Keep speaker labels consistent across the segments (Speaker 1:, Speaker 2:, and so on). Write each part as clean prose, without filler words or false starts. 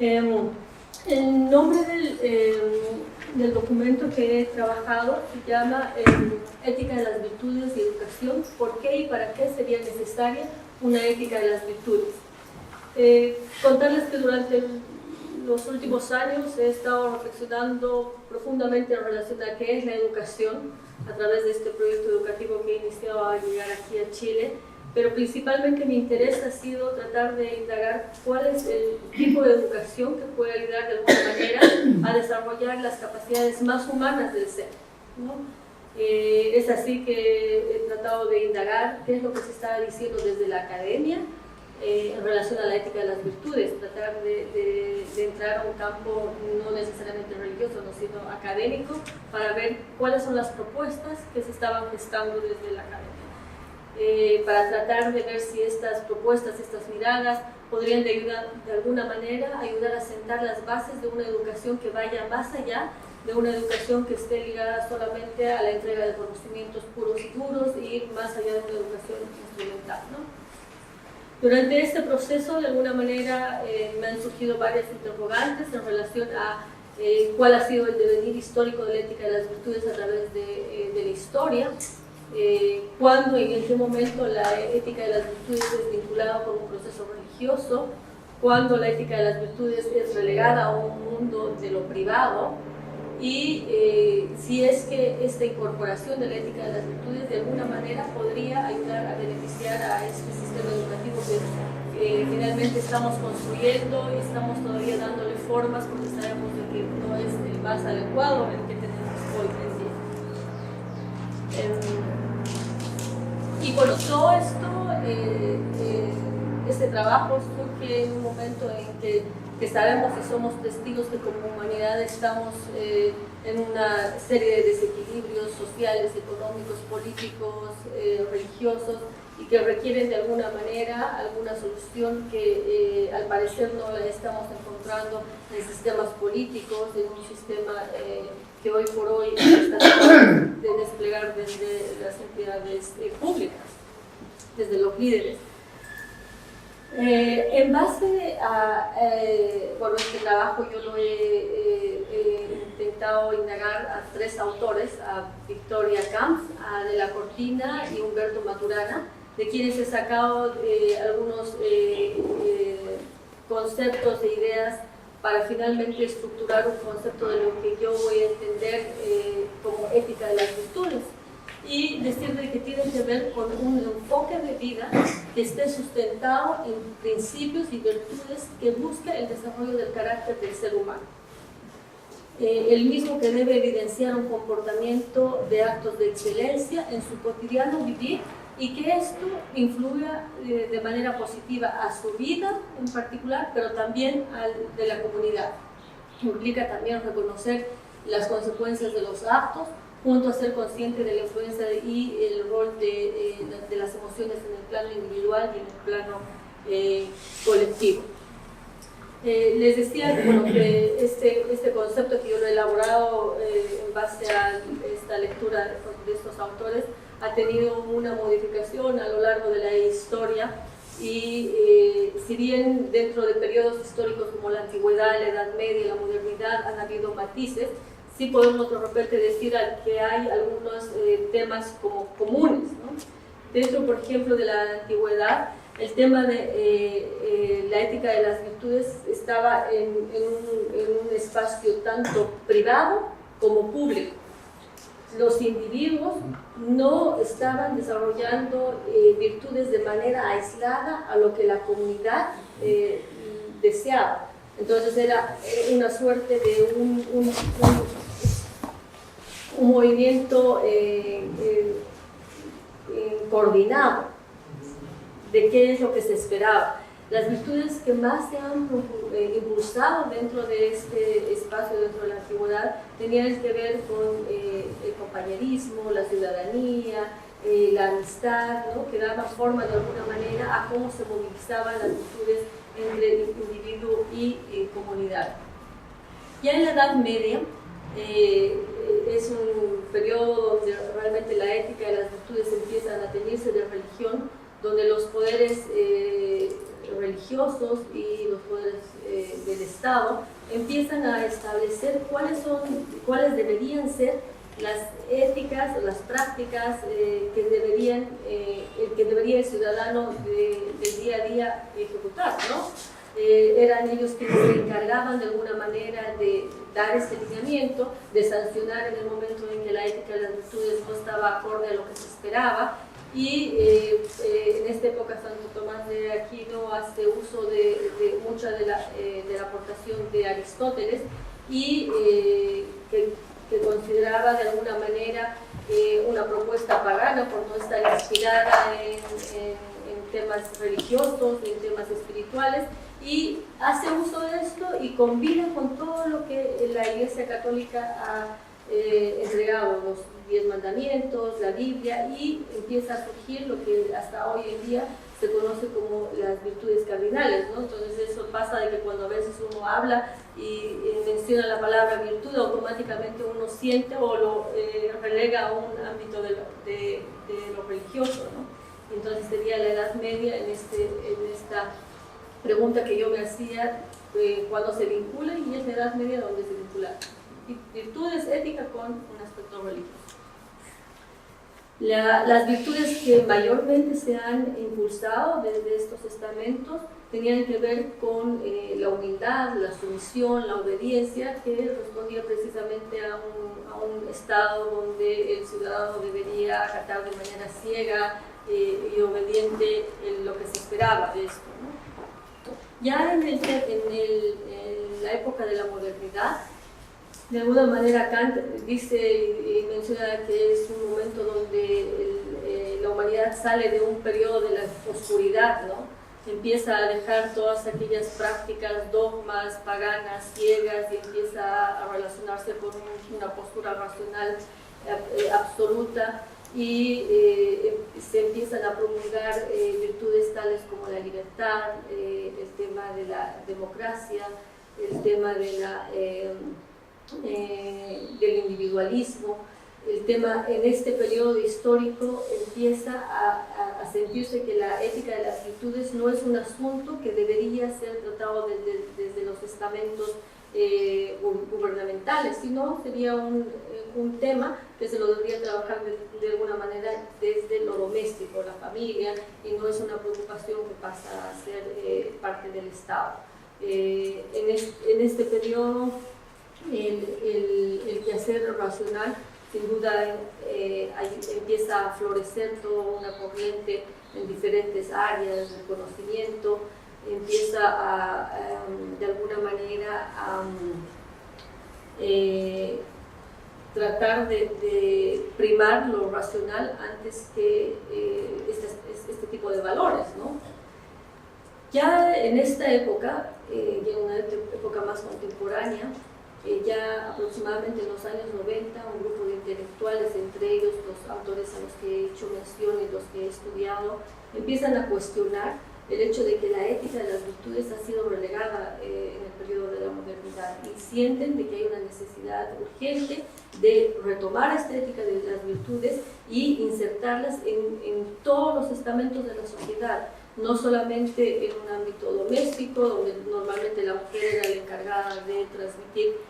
Speaker 1: El nombre del documento que he trabajado se llama Ética de las Virtudes y Educación. ¿Por qué y para qué sería necesaria una ética de las virtudes? Contarles que durante los últimos años he estado reflexionando profundamente en relación a qué es la educación a través de este proyecto educativo que he iniciado a llegar aquí a Chile, pero principalmente mi interés ha sido tratar de indagar cuál es el tipo de educación que puede ayudar de alguna manera a desarrollar las capacidades más humanas del ser, ¿no? Es así que he tratado de indagar qué es lo que se está diciendo desde la academia en relación a la ética de las virtudes, tratar de entrar a un campo no necesariamente religioso, sino académico, para ver cuáles son las propuestas que se estaban gestando desde la academia. Para tratar de ver si estas propuestas, estas miradas, podrían de alguna manera ayudar a sentar las bases de una educación que vaya más allá de una educación que esté ligada solamente a la entrega de conocimientos puros y duros y ir más allá de una educación instrumental, ¿no? Durante este proceso, de alguna manera, me han surgido varias interrogantes en relación a cuál ha sido el devenir histórico de la ética de las virtudes a través de la historia, cuándo y en qué momento la ética de las virtudes es vinculada con un proceso religioso, cuándo la ética de las virtudes es relegada a un mundo de lo privado, y si es que esta incorporación de la ética de las virtudes de alguna manera podría ayudar a beneficiar a este sistema educativo que finalmente estamos construyendo y estamos todavía dándole formas porque sabemos de que no es el más adecuado el que tenemos hoy en día. Y bueno, todo esto, este trabajo surge en un momento en que sabemos y somos testigos que como humanidad estamos en una serie de desequilibrios sociales, económicos, políticos, religiosos, y que requieren de alguna manera alguna solución que al parecer no la estamos encontrando en sistemas políticos, en un sistema que hoy por hoy está tratando de desplegar desde las entidades públicas, desde los líderes. En base a bueno, este trabajo yo lo he intentado indagar a tres autores, a Victoria Camps, a De la Cortina y Humberto Maturana, de quienes he sacado algunos conceptos e ideas para finalmente estructurar un concepto de lo que yo voy a entender como ética de las virtudes, y decirle que tiene que ver con un enfoque de vida que esté sustentado en principios y virtudes que busca el desarrollo del carácter del ser humano. El mismo que debe evidenciar un comportamiento de actos de excelencia en su cotidiano vivir y que esto influya de manera positiva a su vida en particular, pero también al de la comunidad. Implica también reconocer las consecuencias de los actos, junto a ser consciente de la influencia y el rol de las emociones en el plano individual y en el plano colectivo. Les decía bueno, que este concepto que yo lo he elaborado en base a esta lectura de estos autores ha tenido una modificación a lo largo de la historia, y si bien dentro de periodos históricos como la antigüedad, la Edad Media y la modernidad han habido matices, sí podemos de repente decir que hay algunos temas como comunes, ¿no? Dentro, por ejemplo, de la antigüedad, el tema de la ética de las virtudes estaba en un espacio tanto privado como público. Los individuos no estaban desarrollando virtudes de manera aislada a lo que la comunidad deseaba. Entonces era una suerte de un movimiento coordinado de qué es lo que se esperaba. Las virtudes que más se han impulsado dentro de este espacio, dentro de la antigüedad, tenían que ver con el compañerismo, la ciudadanía, la amistad, ¿no? Que daban forma de alguna manera a cómo se movilizaban las virtudes entre el individuo y comunidad. Ya en la Edad Media es un periodo donde realmente la ética de las virtudes empiezan a teñirse de religión, donde los poderes religiosos y los poderes del Estado empiezan a establecer cuáles deberían ser las éticas o las prácticas que debería el ciudadano del día a día ejecutar, ¿no? Eran ellos quienes se encargaban de alguna manera de dar este lineamiento, de sancionar en el momento en que la ética de las virtudes no estaba acorde a lo que se esperaba. Y en esta época Santo Tomás de Aquino hace uso de mucha de la aportación de Aristóteles y que consideraba de alguna manera una propuesta pagana por no estar inspirada en temas religiosos, en temas espirituales, y hace uso de esto y combina con todo lo que la Iglesia Católica ha entregado, los 10 mandamientos, la Biblia, y empieza a surgir lo que hasta hoy en día se conoce como las virtudes cardinales, ¿no? Entonces eso pasa de que cuando a veces uno habla y menciona la palabra virtud, automáticamente uno siente o lo relega a un ámbito de lo religioso, ¿no? Entonces sería la Edad Media en esta pregunta que yo me hacía, cuando se vincula, y es la Edad Media donde se vincula virtudes, ética con un aspecto religioso. Las virtudes que mayormente se han impulsado desde estos estamentos tenían que ver con la humildad, la sumisión, la obediencia, que respondía precisamente a un estado donde el ciudadano debería acatar de manera ciega y obediente lo que se esperaba de esto, ¿no? Ya en la época de la modernidad, de alguna manera Kant dice y menciona que es un momento donde la humanidad sale de un periodo de la oscuridad, ¿no? Empieza a dejar todas aquellas prácticas, dogmas paganas, ciegas, y empieza a relacionarse con una postura racional absoluta, y se empiezan a promulgar virtudes tales como la libertad, el tema de la democracia, el tema de del individualismo. El tema en este periodo histórico empieza a sentirse que la ética de las virtudes no es un asunto que debería ser tratado desde los estamentos gubernamentales, sino sería un tema que se lo debería trabajar de alguna manera desde lo doméstico, la familia, y no es una preocupación que pasa a ser parte del Estado. En este periodo el quehacer racional sin duda empieza a florecer toda una corriente en diferentes áreas del conocimiento, empieza de alguna manera a tratar de primar lo racional antes que este tipo de valores, ¿no? Ya en esta época, ya en una época más contemporánea, ya aproximadamente en los años 90, un grupo de intelectuales, entre ellos los autores a los que he hecho mención y los que he estudiado, empiezan a cuestionar el hecho de que la ética de las virtudes ha sido relegada en el periodo de la modernidad, y sienten de que hay una necesidad urgente de retomar esta ética de las virtudes y insertarlas en todos los estamentos de la sociedad, no solamente en un ámbito doméstico, donde normalmente la mujer era la encargada de transmitir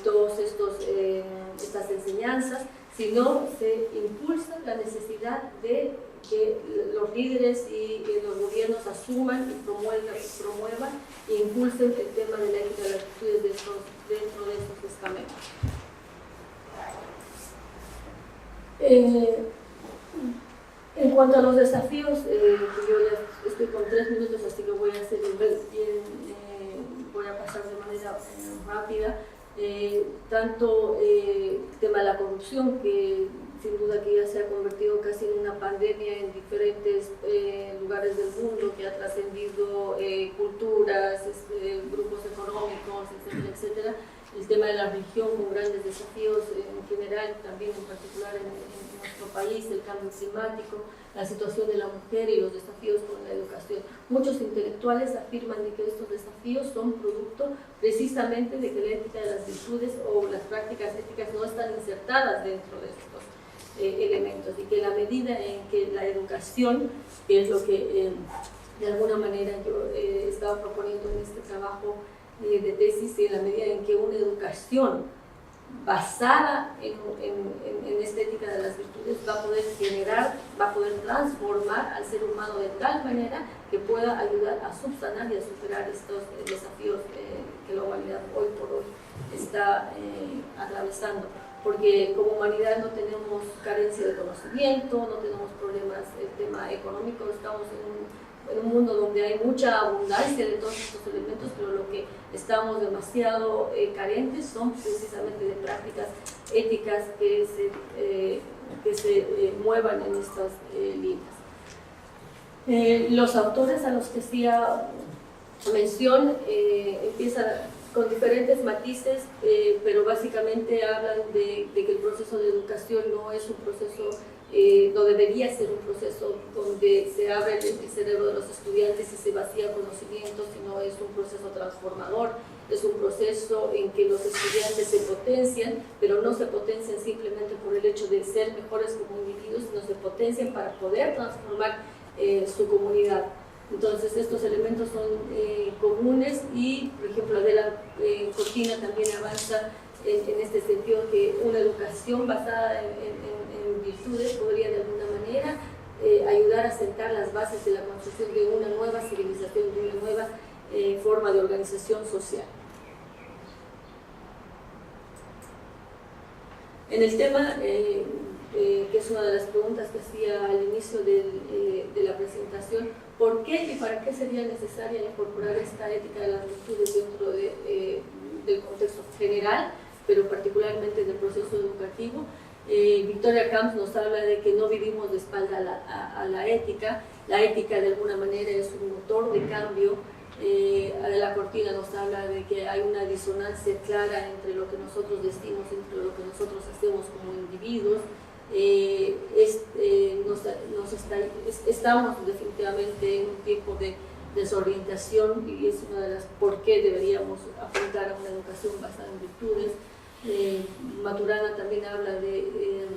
Speaker 1: todas estas enseñanzas, sino se impulsa la necesidad de que los líderes y los gobiernos asuman y promuevan e impulsen el tema de la ética de las virtudes dentro de estos estamentos. En cuanto a los desafíos, yo ya estoy con 3 minutos, así que voy a hacer voy a pasar de manera rápida. Tanto el tema de la corrupción, que sin duda que ya se ha convertido casi en una pandemia en diferentes lugares del mundo, que ha trascendido culturas, grupos económicos, etcétera, etcétera. El tema de la religión con grandes desafíos en general, también en particular en nuestro país, el cambio climático, la situación de la mujer y los desafíos con la educación. Muchos intelectuales afirman de que estos desafíos son producto precisamente de que la ética de las virtudes o las prácticas éticas no están insertadas dentro de estos elementos, y que la medida en que la educación, que es lo que de alguna manera yo estaba proponiendo en este trabajo de tesis, en la medida en que una educación basada en esta ética de las virtudes va a poder generar, va a poder transformar al ser humano de tal manera que pueda ayudar a subsanar y a superar estos desafíos que la humanidad hoy por hoy está atravesando. Porque como humanidad no tenemos carencia de conocimiento, no tenemos problemas del tema económico, estamos en un mundo donde hay mucha abundancia de todos estos elementos, pero lo que estamos demasiado carentes son precisamente de prácticas éticas que se muevan en estas líneas. Los autores a los que hacía mención empiezan con diferentes matices, pero básicamente hablan de que el proceso de educación no es un proceso, no debería ser un proceso donde se abre el cerebro de los estudiantes y se vacía conocimiento, sino es un proceso transformador, es un proceso en que los estudiantes se potencian, pero no se potencian simplemente por el hecho de ser mejores como individuos, sino se potencian para poder transformar su comunidad. Entonces estos elementos son comunes y, por ejemplo, Adela Cortina también avanza en este sentido, que una educación basada en virtudes podría de alguna manera ayudar a sentar las bases de la construcción de una nueva civilización, de una nueva forma de organización social. En el tema, que es una de las preguntas que hacía al inicio de la presentación, ¿por qué y para qué sería necesaria incorporar esta ética de las virtudes dentro del contexto general, pero particularmente del proceso educativo? Victoria Camps nos habla de que no vivimos de espalda a la ética. La ética de alguna manera es un motor de cambio. Adela Cortina nos habla de que hay una disonancia clara entre lo que nosotros decimos, entre lo que nosotros hacemos como individuos. Estamos definitivamente en un tiempo de desorientación, y es una de las por qué deberíamos apuntar a una educación basada en virtudes. Maturana también habla de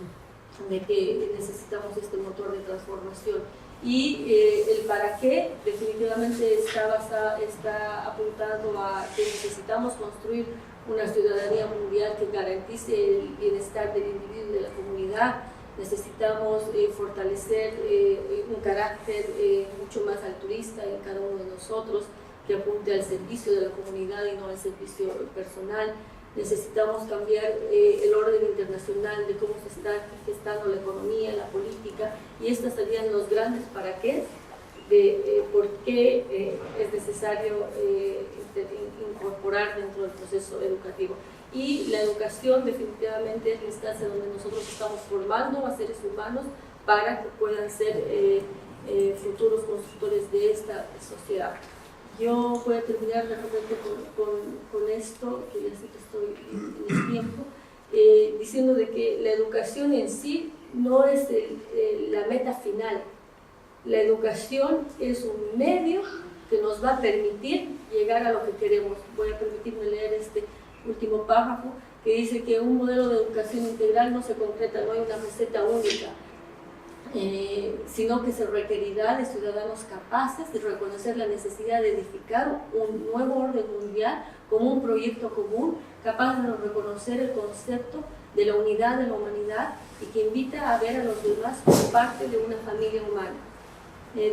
Speaker 1: que necesitamos este motor de transformación, y el para qué definitivamente está apuntado a que necesitamos construir una ciudadanía mundial que garantice el bienestar del individuo y de la comunidad. Necesitamos fortalecer un carácter mucho más altruista en cada uno de nosotros, que apunte al servicio de la comunidad y no al servicio personal. Necesitamos cambiar el orden internacional de cómo se está gestando la economía, la política, y estos serían los grandes para qué de por qué es necesario incorporar dentro del proceso educativo. Y la educación definitivamente es la instancia donde nosotros estamos formando a seres humanos para que puedan ser futuros constructores de esta sociedad. Yo voy a terminar de repente con esto, que ya sé que estoy en el tiempo, diciendo de que la educación en sí no es la meta final. La educación es un medio que nos va a permitir llegar a lo que queremos. Voy a permitirme leer este último párrafo que dice que un modelo de educación integral no se concreta, no hay una receta única, sino que se requerirá de ciudadanos capaces de reconocer la necesidad de edificar un nuevo orden mundial como un proyecto común, capaz de reconocer el concepto de la unidad de la humanidad y que invita a ver a los demás como parte de una familia humana,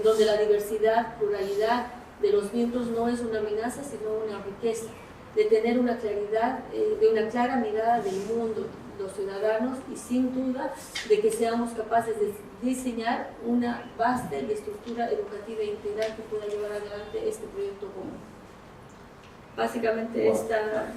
Speaker 1: donde la diversidad, pluralidad de los miembros no es una amenaza, sino una riqueza, de tener una claridad, de una clara mirada del mundo, los ciudadanos, y sin duda de que seamos capaces de diseñar una base de estructura educativa integral que pueda llevar adelante este proyecto común. Básicamente esta